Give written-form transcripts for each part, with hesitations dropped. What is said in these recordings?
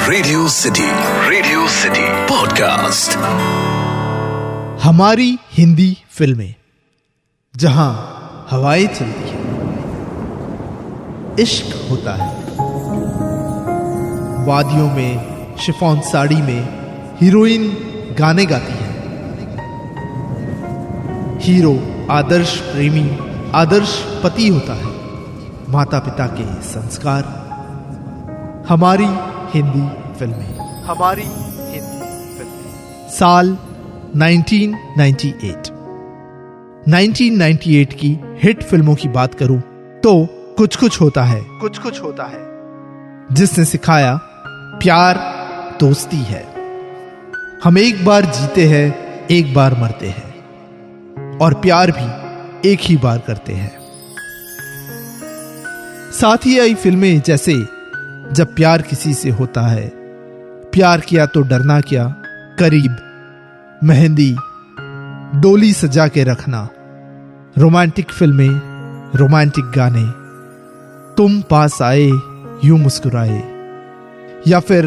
Radio city podcast. हमारी हिंदी फिल्में, जहां हवाएं चलती हैं, इश्क होता है, वादियों में शिफॉन साड़ी में हीरोइन गाने गाती है, हीरो आदर्श प्रेमी आदर्श पति होता है, माता पिता के संस्कार। हमारी हिंदी फिल्में, हमारी हिंदी फिल्में। साल 1998। 1998 की हिट फिल्मों की बात करूं तो कुछ कुछ होता है, जिसने सिखाया प्यार दोस्ती है, हम एक बार जीते हैं, एक बार मरते हैं, और प्यार भी एक ही बार करते हैं। साथ ही आई फिल्में जैसे जब प्यार किसी से होता है, प्यार किया तो डरना क्या, करीब, मेहंदी, डोली सजा के रखना, रोमांटिक फिल्में, रोमांटिक गाने, तुम पास आए यूं मुस्कुराए, या फिर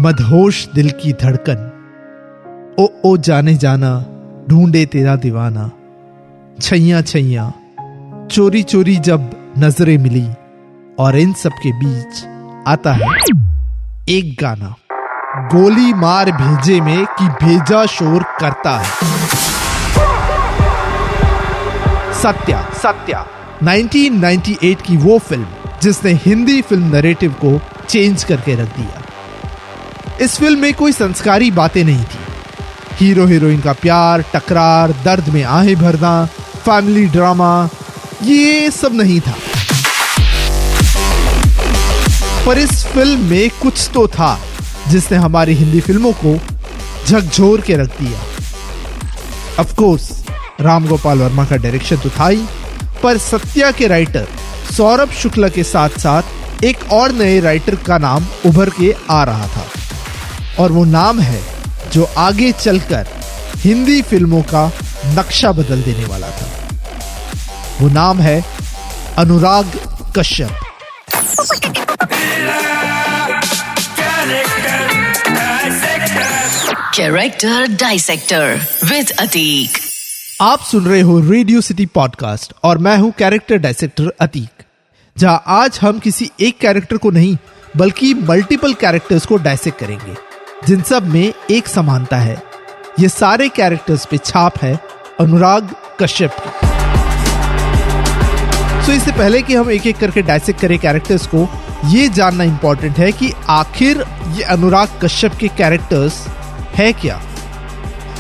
मदहोश दिल की धड़कन, ओ जाने जाना, ढूंढे तेरा दीवाना, छैया छैया, चोरी चोरी जब नजरें मिली, और इन सब के बीच आता है एक गाना, गोली मार भेजे में कि भेजा शोर करता है। सत्या 1998 की वो फिल्म जिसने हिंदी फिल्म नैरेटिव को चेंज करके रख दिया। इस फिल्म में कोई संस्कारी बातें नहीं थी, हीरो हीरोइन का प्यार, टकरार, दर्द में आहें भरना, फैमिली ड्रामा, ये सब नहीं था। पर इस फिल्म में कुछ तो था जिसने हमारी हिंदी फिल्मों को झकझोर के रख दिया। ऑफ कोर्स राम गोपाल वर्मा का डायरेक्शन तो था ही, पर सत्या के राइटर सौरभ शुक्ला के साथ साथ एक और नए राइटर का नाम उभर के आ रहा था, और वो नाम है जो आगे चलकर हिंदी फिल्मों का नक्शा बदल देने वाला था। वो नाम है Anurag Kashyap. Character dissector with Atiq. आप सुन रहे हो रेडियो सिटी पॉडकास्ट और मैं हूं कैरेक्टर डाइसेक्टर अतीक, जहां आज हम किसी एक कैरेक्टर को नहीं बल्कि मल्टीपल कैरेक्टर्स को डाइसेक्ट करेंगे, जिन सब में एक समानता है, ये सारे कैरेक्टर्स पे छाप है अनुराग कश्यप की। तो इससे पहले कि हम एक एक करके डाइसेक्ट करें कैरेक्टर्स को, ये जानना इंपॉर्टेंट है कि आखिर ये अनुराग कश्यप के कैरेक्टर्स है क्या,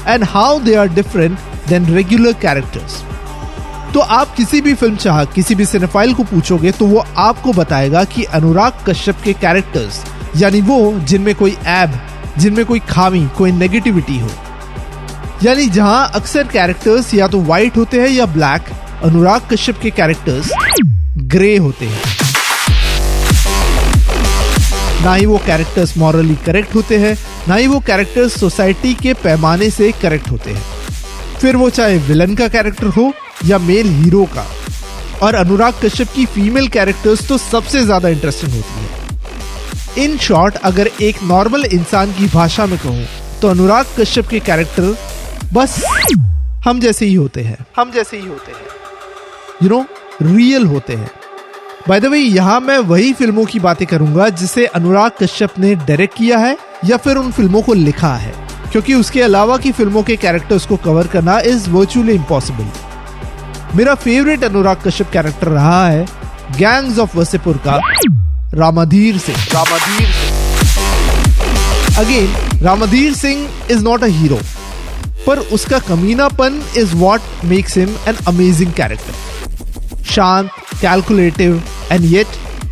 and how they are different than regular characters. तो आप किसी भी फिल्म चाहक, किसी भी सिनेफाइल को पूछोगे तो वो आपको बताएगा कि अनुराग कश्यप के कैरेक्टर्स, यानी वो जिनमें कोई ऐब, जिनमें कोई खामी, कोई नेगेटिविटी हो, यानी जहां अक्सर कैरेक्टर्स या तो व्हाइट होते हैं या ब्लैक, अनुराग कश्यप के कैरेक्टर्स ग्रे होते हैं। ना ही वो कैरेक्टर्स मॉरली करेक्ट होते हैं, ना ही वो कैरेक्टर्स सोसाइटी के पैमाने से करेक्ट होते हैं, फिर वो चाहे विलन का कैरेक्टर हो या मेल हीरो का। और अनुराग कश्यप की फीमेल कैरेक्टर्स तो सबसे ज्यादा इंटरेस्टिंग होती है। इन शॉर्ट, अगर एक नॉर्मल इंसान की भाषा में कहूं तो अनुराग कश्यप के कैरेक्टर बस हम जैसे ही होते हैं, यू नो, रियल होते हैं। बाय द वे, यहां मैं वही फिल्मों की बातें करूंगा जिसे अनुराग कश्यप ने डायरेक्ट किया है या फिर उन फिल्मों को लिखा है, क्योंकि उसके अलावा की फिल्मों के कैरेक्टर्स को कवर करना इज वर्चुअली इम्पॉसिबल। मेरा फेवरेट अनुराग कश्यप कैरेक्टर रहा है गैंग्स ऑफ वसेपुर का Ramadhir Singh. Again, Ramadhir Singh is not a hero, पर उसका कमीनापन is what makes him an amazing character. शांत, calculative and yet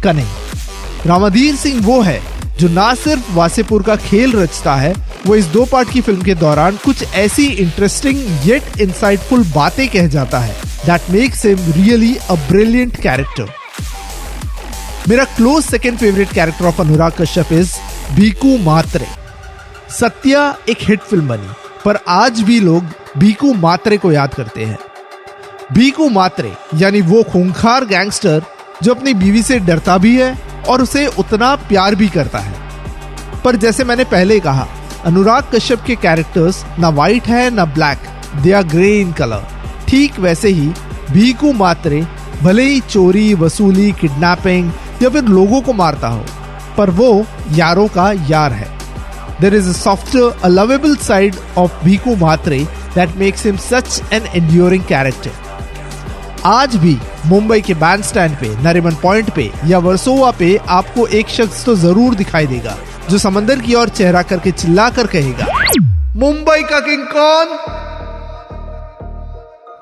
cunning. Ramadhir Singh वो है जो ना सिर्फ वासेपुर का खेल रचता है, वो इस 2 पार्ट की फिल्म के दौरान कुछ ऐसी इंटरेस्टिंग येट इंसाइटफुल बातें कह जाता है that makes him really a brilliant character. मेरा close second favourite character of Anurag Kashyap is Bhiku Mhatre. Satya एक हिट फिल्म बनी, पर आज भी लोग भीकू मात्रे को याद करते हैं। भीकू मात्रे यानी वो खूंखार गैंगस्टर जो अपनी बीवी से डरता भी है और उसे उतना प्यार भी करता है। पर जैसे मैंने पहले कहा, अनुराग कश्यप के कैरेक्टर्स ना वाइट है ना black, they are grey in colour. ठीक वैसे ही भीकू मात्रे भले ही चोरी, वसूली, किडनैपिंग या फिर लोगों को मारता हो, पर वो यारों का यार है। There is a softer, a lovable side of Bhiku Matre that makes him such an enduring character. आज भी मुंबई के बैंड स्टैंड पे, नरीमन पॉइंट पे या वर्सोवा पे आपको एक शख्स तो जरूर दिखाई देगा जो समंदर की ओर चेहरा करके चिल्ला कर कहेगा, मुंबई का किंग कौन?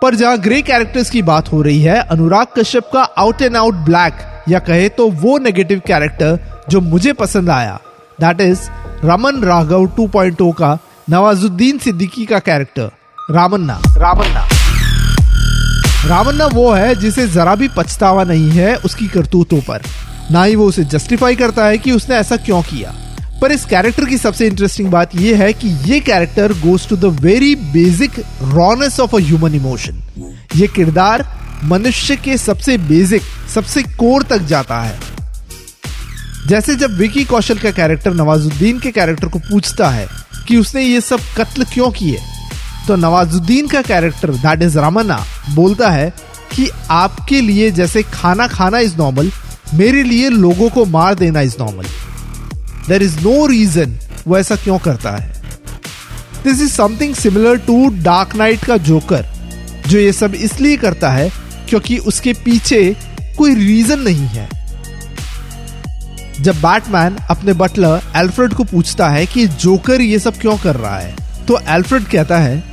पर जहां ग्रे कैरेक्टर्स की बात हो रही है, अनुराग कश्यप का आउट एंड आउट ब्लैक या कहे तो वो नेगेटिव कैरेक्टर जो मुझे पसंद आया, दैट इज रमन राघव 2.0 का नवाजुद्दीन सिद्दीकी का कैरेक्टर रामन्ना। रामन्ना वो है जिसे जरा भी पछतावा नहीं है उसकी करतूतों पर, ना ही वो उसे जस्टिफाई करता है कि उसने ऐसा क्यों किया। पर इस कैरेक्टर की सबसे इंटरेस्टिंग बात यह है कि ये character goes to the very basic rawness of a human emotion. ये किरदार मनुष्य के सबसे बेसिक, सबसे कोर तक जाता है। जैसे जब विकी कौशल का कैरेक्टर नवाजुद्दीन के कैरेक्टर को पूछता है कि उसने ये सब कत्ल क्यों किए, तो नवाजुद्दीन का कैरेक्टर दैट इज रामन्ना बोलता है कि आपके लिए जैसे खाना खाना इज नॉर्मल, मेरे लिए लोगों को मार देना is normal. There is no reason वो ऐसा क्यों करता है। This is something similar to Dark Knight का जोकर, जो ये सब इसलिए करता है क्योंकि उसके पीछे कोई रीजन नहीं है। जब बैटमैन अपने बटलर एल्फ्रेड को पूछता है कि जोकर ये सब क्यों कर रहा है, तो एल्फ्रेड कहता है,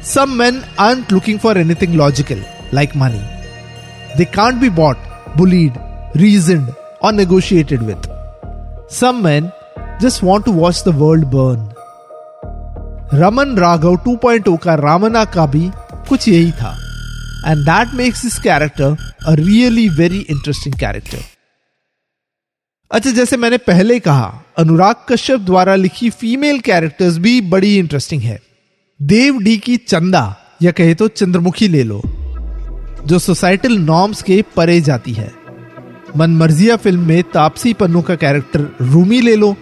Some men aren't looking for anything logical like money. They can't be bought, bullied, reasoned or negotiated with. Some men just want to watch the world burn. Raman Raghav 2.0 का रामन्ना का भी कुछ यही था, and that makes this character a really very interesting character. अच्छा, जैसे मैंने पहले कहा, अनुराग कश्यप द्वारा लिखी फीमेल कैरेक्टर्स भी बड़ी इंटरेस्टिंग है। देव डी की चंदा या कहे तो चंद्रमुखी ले लो, जो सोसाइटल नॉर्म्स के परे जाती है। मनमर्जिया फिल्म में तापसी पन्नू का कैरेक्टर रूमी ले लो,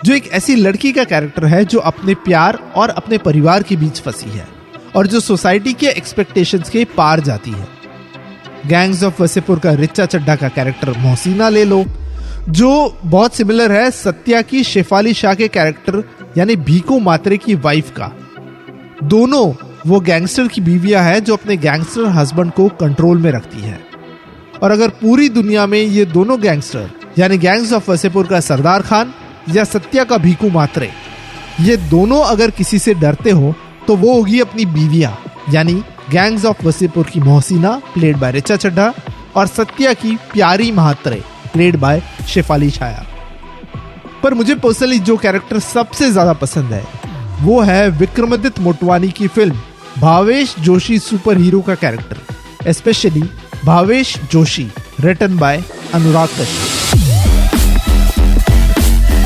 जो एक ऐसी लड़की का कैरेक्टर है जो अपने प्यार और अपने परिवार के बीच फंसी है और जो सोसाइटी के एक्सपेक्टेशंस के पार जाती है। गैंग्स ऑफ वसेपुर का रिचा चड्ढा का कैरेक्टर मोहसिना ले लो, जो बहुत सिमिलर है सत्या की शेफाली शाह के कैरेक्टर यानी भीकू मात्रे की वाइफ का। दोनों वो गैंगस्टर की बीवियां हैं जो अपने गैंगस्टर हस्बैंड को कंट्रोल में रखती है। और अगर पूरी दुनिया में ये दोनों गैंगस्टर यानी गैंग्स ऑफ वसेपुर का सरदार खान या सत्या का भीकू मात्रे, ये दोनों अगर किसी से डरते हो तो वो होगी अपनी बीवियां यानी गैंग्स ऑफ वसेपुर की मोहसिना प्लेड बाय रिचा चड्ढा और सत्या की प्यारी महात्रे प्लेड बाय शेफाली शाह। पर मुझे पर्सनली जो कैरेक्टर सबसे ज्यादा पसंद है वो है विक्रमादित्य मोटवानी की film Bhavesh Joshi super hero का character, specially Bhavesh Joshi written by Anurag Kashyap.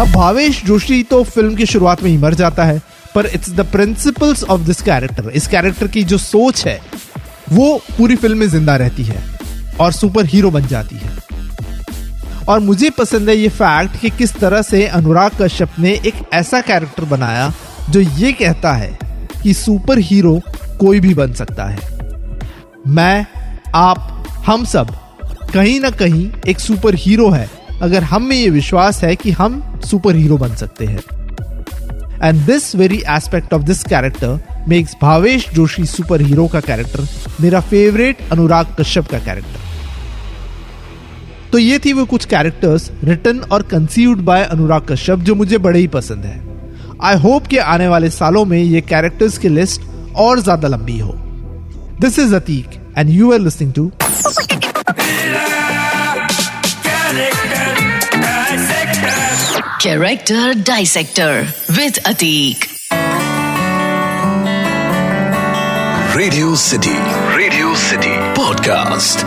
अब भावेश जोशी तो फिल्म की शुरुआत में ही मर जाता है, पर it's the principles of this character, इस कैरेक्टर की जो सोच है वो पूरी फिल्म में जिंदा रहती है और सुपर हीरो बन जाती है। और मुझे पसंद है ये फैक्ट कि किस तरह से अनुराग कश्यप ने एक ऐसा कैरेक्टर बनाया जो ये कहता है कि सुपर हीरो कोई भी बन सकता है। मैं, आप, हम सब कहीं ना कहीं एक सुपर हीरो है अगर हम में ये विश्वास है कि हम सुपर हीरो बन सकते हैं। And this very aspect of this character makes Bhavesh Joshi super hero का कैरेक्टर मेरा फेवरेट अनुराग कश्यप का कैरेक्टर। तो ये थी वो कुछ कैरेक्टर्स रिटन और कंसीव्ड बाय अनुराग कश्यप जो मुझे बड़े ही पसंद है। आई होप कि आने वाले सालों में ये कैरेक्टर्स की लिस्ट और ज्यादा लंबी हो। This is Atiq and you are listening to character dissector with Atiq. Radio city podcast.